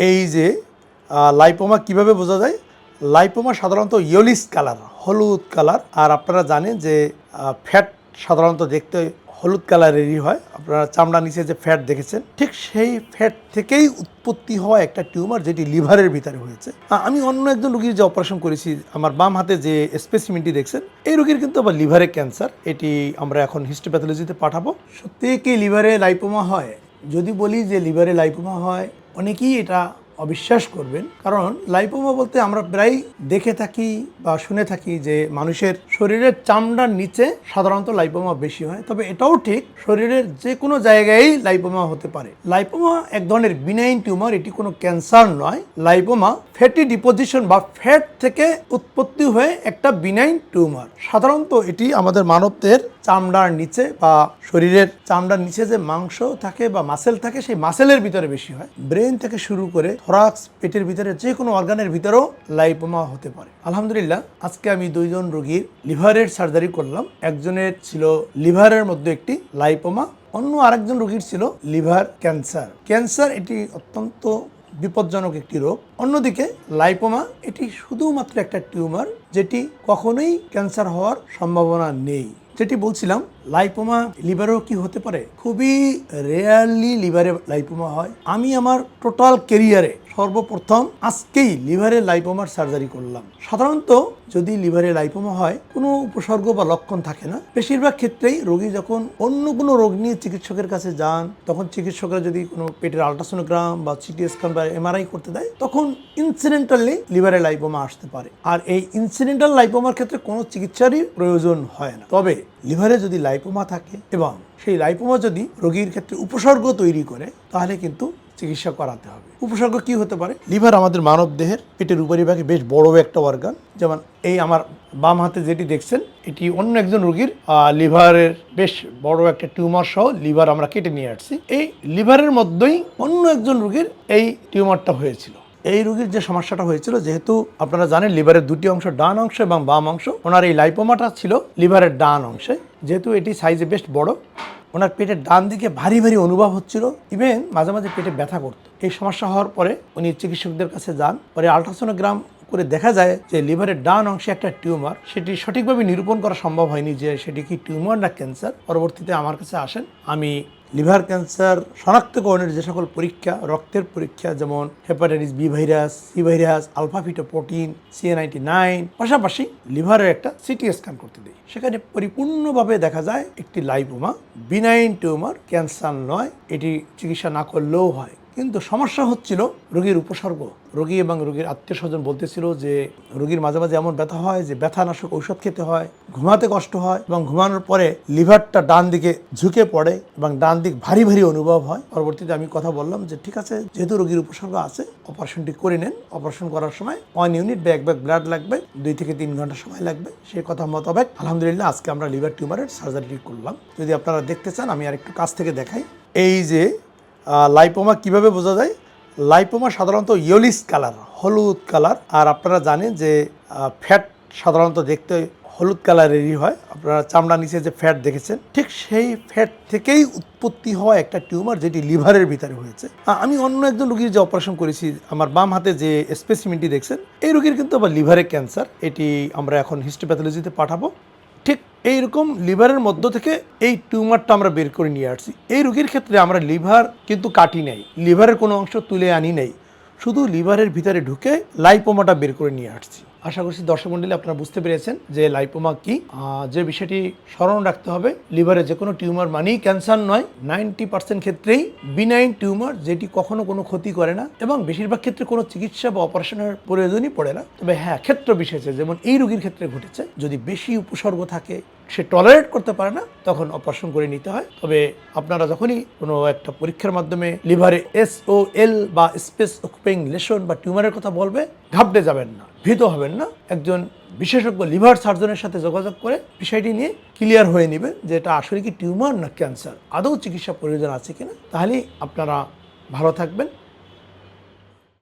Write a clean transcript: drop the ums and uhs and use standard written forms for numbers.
এই যে লাইপোমা কিভাবে বোঝা যায়? লাইপোমা সাধারণত ইয়েলিশ কালার, হলুদ কালার। আর আপনারা জানেন যে ফ্যাট সাধারণত দেখতে হলুদ কালারেরই হয়। আপনারা চামড়া নিচে যে ফ্যাট দেখেছেন, ঠিক সেই ফ্যাট থেকেই উৎপত্তি হওয়া একটা টিউমার, যেটি লিভারের ভিতরে হয়েছে। আমি অন্য একজন রোগীর যে অপারেশন করেছি, আমার বাম হাতে যে স্পেসিমেনটি দেখছেন, এই রোগীর কিন্তু আবার লিভারে ক্যান্সার। এটি আমরা এখন হিস্টোপ্যাথোলজিতে পাঠাবো। সত্যি কি লিভারে লাইপোমা হয়? যদি বলি যে লিভারে লাইপোমা হয়, অনেকেই এটা অবিশ্বাস করবেন। কারণ লাইপোমা বলতে আমরা প্রায় দেখে থাকি বা শুনে থাকি যে মানুষের শরীরের চামড়ার নিচে সাধারণত লাইপোমা বেশি হয়। তবে এটাও ঠিক, শরীরের যে কোনো জায়গায় লাইপোমা হতে পারে। লাইপোমা এক ধরনের বিনাইন টিউমার, এটি কোনো ক্যান্সার নয়। লাইপোমা ফ্যাটি ডিপোজিশন বা ফ্যাট থেকে উৎপত্তি হয়ে একটা বিনাইন টিউমার। সাধারণত এটি আমাদের মানবদের চামড়ার নিচে বা শরীরের চামড়ার নিচে যে মাংস থাকে বা মাসেল থাকে, সেই মাসেলের ভিতরে বেশি হয়। ব্রেন থেকে শুরু করে থরাক্স, পেটের ভিতরে যে কোনো অর্গানের ভিতরেও লাইপোমা হতে পারে। আলহামদুলিল্লাহ, আজকে আমি 2 জন রোগীর লিভারের সার্জারি করলাম। একজনের ছিল লিভারের মধ্যে একটি লাইপোমা, অন্য আরেকজন রোগীর ছিল লিভার ক্যান্সার। ক্যান্সার এটি অত্যন্ত বিপজ্জনক একটি রোগ। অন্যদিকে লাইপোমা এটি শুধুমাত্র একটা টিউমার, যেটি কখনোই ক্যান্সার হওয়ার সম্ভাবনা নেই। যেটি বলছিলাম, লাইপোমা লিভারেও কি হতে পারে? খুবই রেয়ারলি লিভারে লাইপোমা হয়। আমি আমার টোটাল ক্যারিয়ারে সর্বপ্রথম আজকেই লিভারে লাইপোমার সার্জারি করলাম। সাধারণত যদি লিভারে লাইপোমা হয়, কোনো উপসর্গ বা লক্ষণ থাকে না। বেশিরভাগ ক্ষেত্রেই রোগী যখন অন্য কোনো রোগ নিয়ে চিকিৎসকের কাছে যান, তখন চিকিৎসকরা যদি কোনো পেটের আল্ট্রাসোনোগ্রাম বা সিটি স্ক্যান বা এমআরআই করতে দেয়, তখন ইনসিডেন্টালি লিভারে লাইপোমা আসতে পারে। আর এই ইনসিডেন্টাল লাইপোমার ক্ষেত্রে কোনো চিকিৎসারই প্রয়োজন হয় না। তবে লিভারে যদি লাইপোমা থাকে এবং সেই লাইপোমা যদি রোগীর ক্ষেত্রে উপসর্গ তৈরি করে, তাহলে কিন্তু চিকিৎসা করাতে হবে। উপসর্গ কি হতে পারে? লিভার আমাদের মানব দেহের পেটের উপরিভাগে বেশ বড় একটা অর্গান। যেমন এই আমার বাম হাতে যেটি দেখছেন, এটি অন্য একজন রোগীর লিভারের বেশ বড় একটা টিউমার সহ লিভার আমরা কেটে নিয়ে আসছি। এই লিভারের মধ্যেই অন্য একজন রোগীর এই টিউমারটা হয়েছিল। এই রোগীর যে সমস্যাটা হয়েছিল, যেহেতু আপনারা জানেন লিভারের 2টি অংশ, ডান অংশ এবং বাম অংশ, ওনার এই লাইপোমাটা ছিল লিভারের ডান অংশে। যেহেতু এটি সাইজে বেশ বড়, ওনার পেটের ডান দিকে ভারী ভারী অনুভব হচ্ছিল, ইভেন মাঝে মাঝে পেটে ব্যথা করতো। এই সমস্যা হওয়ার পরে উনি চিকিৎসকদের কাছে যান। পরে আল্ট্রাসোনোগ্রাম করে দেখা যায় যে লিভারের ডান অংশে একটা টিউমার। সেটি সঠিকভাবে নিরূপণ করা সম্ভব হয়নি যে সেটি কি টিউমার না ক্যান্সার। পরবর্তীতে আমার কাছে আসেন, আমি লিভার ক্যান্সার শনাক্তকরণের যে সকল পরীক্ষা, রক্তের পরীক্ষা, যেমন hepatitis B virus, C virus, alpha fetoprotein, CA-99, পাশাপাশি লিভারের একটা সিটি স্ক্যান করতে দিই। সেখানে পরিপূর্ণভাবে দেখা যায় একটি লাইপোমা, বিনাইন টিউমার, ক্যান্সার নয়। এটি চিকিৎসা না করলেও হয়। কিন্তু সমস্যা হচ্ছিল রোগীর উপসর্গ। রোগী এবং রোগীর আত্মীয় স্বজন বলতেছিল যে রোগীর মাঝে মাঝে এমন ব্যথা হয় যে ব্যথানাশক ঔষধ খেতে হয়, ঘুমাতে কষ্ট হয় এবং ঘুমানোর পরে লিভারটা ডান দিকে ঝুঁকে পড়ে এবং ডান দিক ভারী ভারী অনুভব হয়। পরবর্তীতে আমি কথা বললাম যে ঠিক আছে, যেহেতু রোগীর উপসর্গ আছে, অপারেশনটি করে নেন। অপারেশন করার সময় 1 ইউনিট বা 1 ব্যাগ ব্লাড লাগবে, 2 থেকে 3 ঘন্টা সময় লাগবে। সেই কথা মোতাবেক আলহামদুলিল্লাহ আজকে আমরা লিভার টিউমারের সার্জারিটি করলাম। যদি আপনারা দেখতে চান, আমি আরেকটু কাছ থেকে দেখাই। এই যে লাইপোমা কিভাবে বোঝা যায়? লাইপোমা সাধারণত ইয়েলিশ কালার, হলুদ কালার। আর আপনারা জানেন যে ফ্যাট সাধারণত দেখতে হলুদ কালারেরই হয়। আপনারা চামড়া নিচে যে ফ্যাট দেখেছেন, ঠিক সেই ফ্যাট থেকেই উৎপত্তি হওয়া একটা টিউমার, যেটি লিভারের ভিতরে হয়েছে। আমি অন্য একজন রোগীর যে অপারেশন করেছি, আমার বাম হাতে যে স্পেসিমেনটি দেখছেন, এই রোগীর কিন্তু আবার লিভারে ক্যান্সার। এটি আমরা এখন হিস্টোপ্যাথোলজিতে পাঠাবো। ঠিক এইরকম লিভারের মধ্য থেকে এই টিউমারটা আমরা বের করে নিয়ে আসছি। এই রোগীর ক্ষেত্রে আমরা লিভার কিন্তু কাটি নাই, লিভারের কোনো অংশ তুলে আনি নাই, শুধু লিভারের ভিতরে ঢুকে লাইপোমাটা বের করে নিয়ে আসছি। আশা করছি দর্শক মণ্ডলী আপনারা বুঝতে পেরেছেন যে লাইপোমা কি। যে বিষয়টি স্মরণ রাখতে হবে, লিভারে যে কোনো টিউমার মানেই ক্যান্সার নয়। 90% ক্ষেত্রেই বিনাইন টিউমার, যেটি কখনো কোনো ক্ষতি করে না এবং বেশিরভাগ ক্ষেত্রে কোনো চিকিৎসা বা অপারেশনের প্রয়োজনই পড়ে না। তবে হ্যাঁ, ক্ষেত্র বিশেষে, যেমন এই রোগীর ক্ষেত্রে ঘটেছে, যদি বেশি উপসর্গ থাকে, সে টলারেট করতে পারে না, তখন অপারেশন করে নিতে হয়। তবে আপনারা যখনই কোনো একটা পরীক্ষার মাধ্যমে লিভারে SOL বা স্পেস অকুপাইং লেশন বা টিউমারের কথা বলবে, ঘাবড়ে যাবেন না, ভীত হবেন না। একজন বিশেষজ্ঞ লিভার সার্জনের সাথে যোগাযোগ করে বিষয়টি নিয়ে ক্লিয়ার হয়ে নেবেন যে এটা আসলে কি টিউমার না ক্যান্সার, আদৌ চিকিৎসা প্রয়োজন আছে কিনা। তাহলেই আপনারা ভালো থাকবেন।